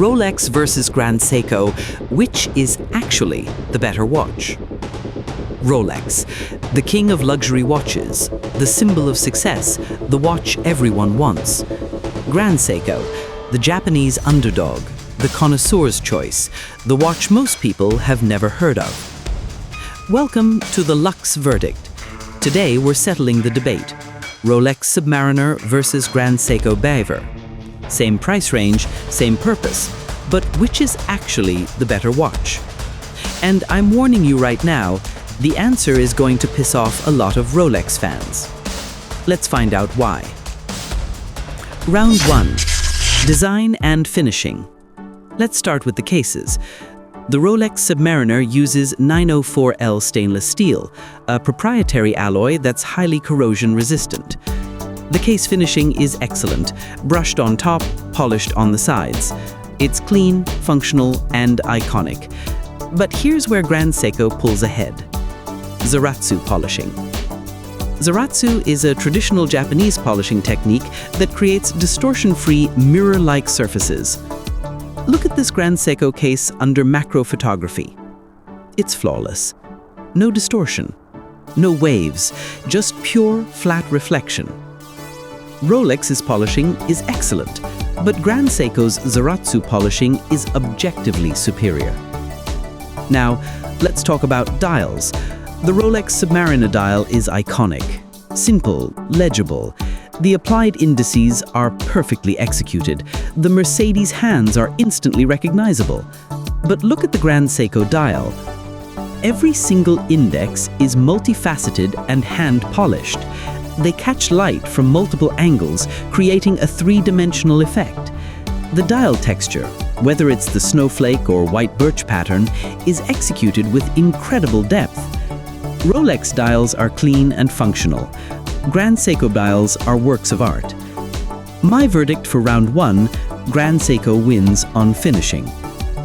Rolex versus Grand Seiko, which is actually the better watch? Rolex, the king of luxury watches, the symbol of success, the watch everyone wants. Grand Seiko, the Japanese underdog, the connoisseur's choice, the watch most people have never heard of. Welcome to the Lux Verdict. Today we're settling the debate. Rolex Submariner versus Grand Seiko Beaver. Same price range, same purpose, but which is actually the better watch? And I'm warning you right now, the answer is going to piss off a lot of Rolex fans. Let's find out why. Round 1. Design and finishing. Let's start with the cases. The Rolex Submariner uses 904L stainless steel, a proprietary alloy that's highly corrosion resistant. The case finishing is excellent, brushed on top, polished on the sides. It's clean, functional, and iconic. But here's where Grand Seiko pulls ahead. Zaratsu polishing. Zaratsu is a traditional Japanese polishing technique that creates distortion-free, mirror-like surfaces. Look at this Grand Seiko case under macro photography. It's flawless. No distortion, no waves, just pure, flat reflection. Rolex's polishing is excellent, but Grand Seiko's Zaratsu polishing is objectively superior. Now, let's talk about dials. The Rolex Submariner dial is iconic, simple, legible. The applied indices are perfectly executed. The Mercedes hands are instantly recognizable. But look at the Grand Seiko dial. Every single index is multifaceted and hand-polished. They catch light from multiple angles, creating a three-dimensional effect. The dial texture, whether it's the snowflake or white birch pattern, is executed with incredible depth. Rolex dials are clean and functional. Grand Seiko dials are works of art. My verdict for round 1, Grand Seiko wins on finishing.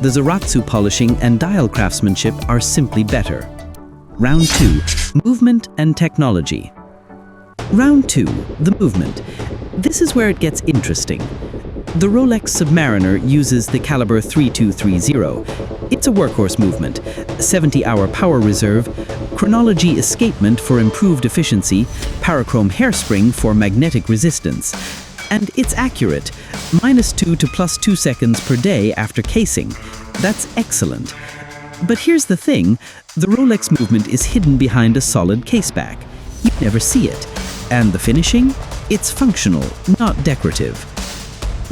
The Zaratsu polishing and dial craftsmanship are simply better. Round 2, movement and technology. Round 2, the movement. This is where it gets interesting. The Rolex Submariner uses the caliber 3230. It's a workhorse movement, 70-hour power reserve, chronology escapement for improved efficiency, parachrome hairspring for magnetic resistance. And it's accurate, -2 to +2 seconds per day after casing. That's excellent. But here's the thing, the Rolex movement is hidden behind a solid caseback. You never see it. And the finishing? It's functional, not decorative.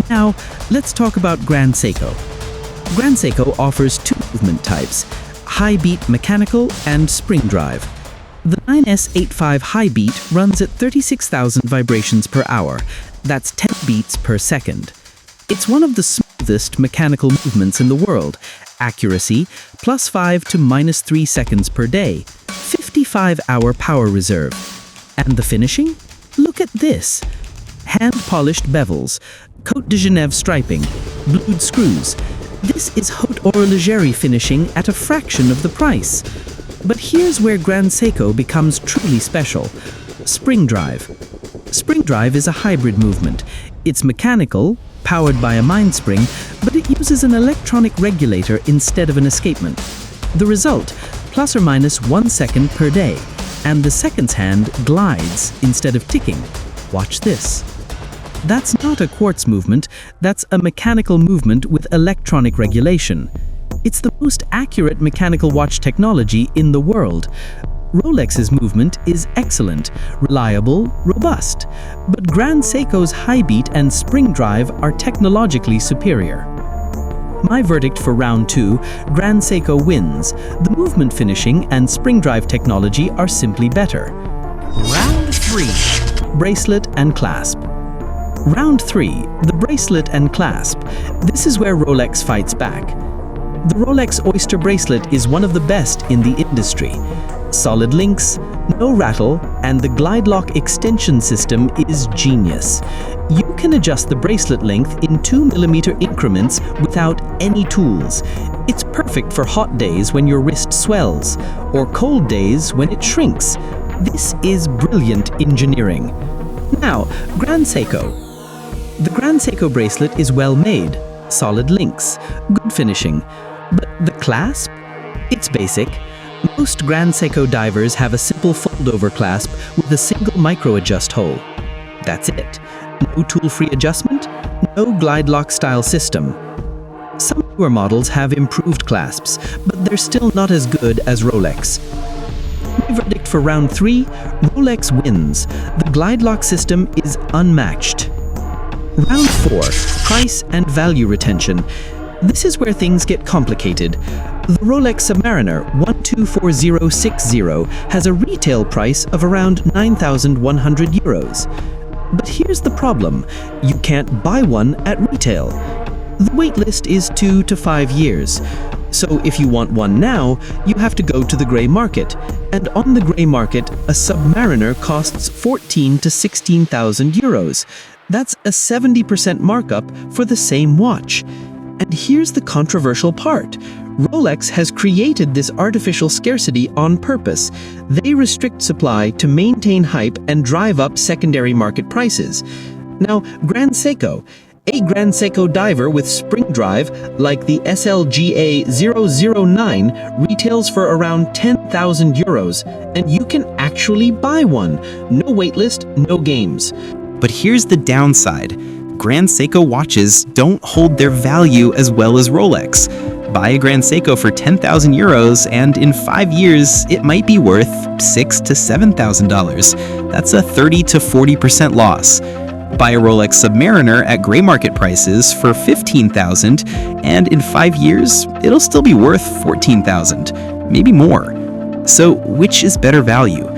Now, let's talk about Grand Seiko. Grand Seiko offers two movement types, high beat mechanical and spring drive. The 9S85 high beat runs at 36,000 vibrations per hour. That's 10 beats per second. It's one of the smoothest mechanical movements in the world. Accuracy, +5 to -3 seconds per day. 55-hour power reserve. And the finishing? Look at this. Hand-polished bevels, Côte de Genève striping, blued screws. This is haute horlogerie finishing at a fraction of the price. But here's where Grand Seiko becomes truly special. Spring drive. Spring drive is a hybrid movement. It's mechanical, powered by a mindspring, but it uses an electronic regulator instead of an escapement. The result, ±1 second per day. And the seconds hand glides instead of ticking. Watch this. That's not a quartz movement, that's a mechanical movement with electronic regulation. It's the most accurate mechanical watch technology in the world. Rolex's movement is excellent, reliable, robust, but Grand Seiko's high beat and spring drive are technologically superior. My verdict for round 2, Grand Seiko wins. The movement finishing and spring drive technology are simply better. Round 3, bracelet and clasp. Round 3, the bracelet and clasp. This is where Rolex fights back. The Rolex Oyster bracelet is one of the best in the industry. Solid links, no rattle, and the glide lock extension system is genius. You can adjust the bracelet length in 2mm increments without any tools. It's perfect for hot days when your wrist swells, or cold days when it shrinks. This is brilliant engineering. Now, Grand Seiko. The Grand Seiko bracelet is well made, solid links, good finishing. But the clasp? It's basic. Most Grand Seiko divers have a simple fold-over clasp with a single micro-adjust hole. That's it. No tool-free adjustment, no glide lock style system. Some newer models have improved clasps, but they're still not as good as Rolex. My verdict for round 3, Rolex wins. The glide lock system is unmatched. Round 4, price and value retention. This is where things get complicated. The Rolex Submariner 124060 has a retail price of around 9,100 euros. But here's the problem, you can't buy one at retail. The waitlist is 2 to 5 years. So if you want one now, you have to go to the grey market. And on the grey market, a Submariner costs 14 to 16,000 euros. That's a 70% markup for the same watch. And here's the controversial part. Rolex has created this artificial scarcity on purpose. They restrict supply to maintain hype and drive up secondary market prices. Now, Grand Seiko. A Grand Seiko diver with spring drive, like the SLGA 009, retails for around 10,000 euros, and you can actually buy one. No waitlist, no games. But here's the downside. Grand Seiko watches don't hold their value as well as Rolex. Buy a Grand Seiko for 10,000 euros, and in 5 years, it might be worth $6,000 to $7,000. That's a 30 to 40% loss. Buy a Rolex Submariner at gray market prices for 15,000, and in 5 years, it'll still be worth 14,000, maybe more. So which is better value?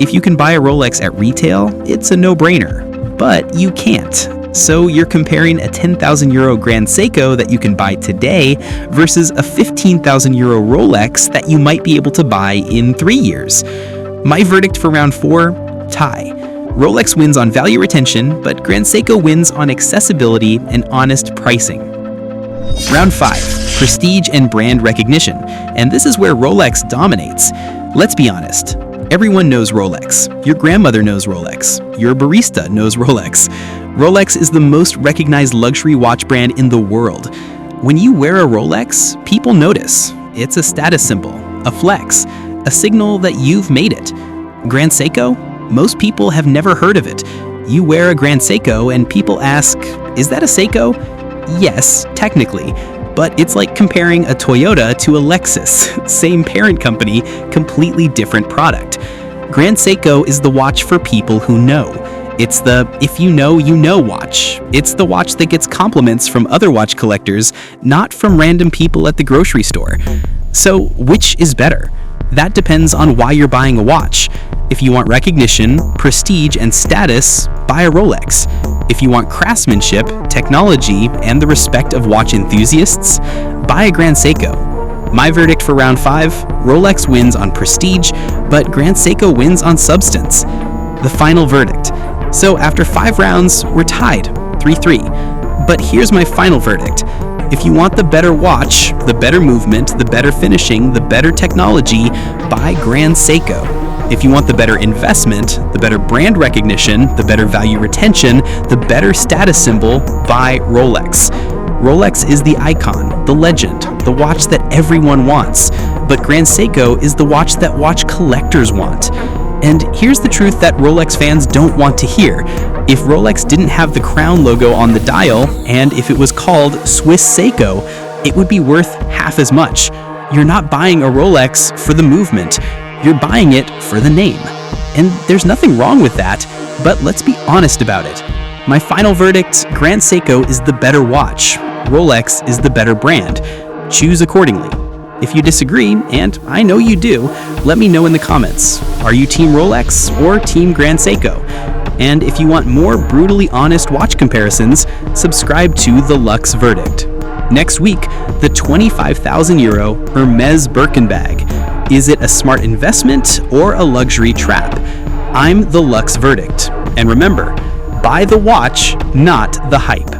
If you can buy a Rolex at retail, it's a no-brainer, but you can't. So you're comparing a 10,000 euro Grand Seiko that you can buy today versus a 15,000 euro Rolex that you might be able to buy in 3 years. My verdict for round 4, tie. Rolex wins on value retention, but Grand Seiko wins on accessibility and honest pricing. Round 5, prestige and brand recognition. And this is where Rolex dominates. Let's be honest. Everyone knows Rolex. Your grandmother knows Rolex. Your barista knows Rolex. Rolex is the most recognized luxury watch brand in the world. When you wear a Rolex, people notice. It's a status symbol, a flex, a signal that you've made it. Grand Seiko? Most people have never heard of it. You wear a Grand Seiko and people ask, is that a Seiko? Yes, technically, but it's like comparing a Toyota to a Lexus. Same parent company, completely different product. Grand Seiko is the watch for people who know. It's the if you know watch. It's the watch that gets compliments from other watch collectors, not from random people at the grocery store. So which is better? That depends on why you're buying a watch. If you want recognition, prestige, and status, buy a Rolex. If you want craftsmanship, technology, and the respect of watch enthusiasts, buy a Grand Seiko. My verdict for round 5, Rolex wins on prestige, but Grand Seiko wins on substance. The final verdict. So after 5 rounds, we're tied, 3-3. But here's my final verdict. If you want the better watch, the better movement, the better finishing, the better technology, buy Grand Seiko. If you want the better investment, the better brand recognition, the better value retention, the better status symbol, buy Rolex. Rolex is the icon, the legend, the watch that everyone wants. But Grand Seiko is the watch that watch collectors want. And here's the truth that Rolex fans don't want to hear. If Rolex didn't have the crown logo on the dial, and if it was called Swiss Seiko, it would be worth half as much. You're not buying a Rolex for the movement. You're buying it for the name. And there's nothing wrong with that, but let's be honest about it. My final verdict, Grand Seiko is the better watch. Rolex is the better brand. Choose accordingly. If you disagree, and I know you do, let me know in the comments. Are you Team Rolex or Team Grand Seiko? And if you want more brutally honest watch comparisons, subscribe to The Lux Verdict. Next week, the 25,000 euro Hermes Birkin bag. Is it a smart investment or a luxury trap? I'm The Lux Verdict. And remember, buy the watch, not the hype.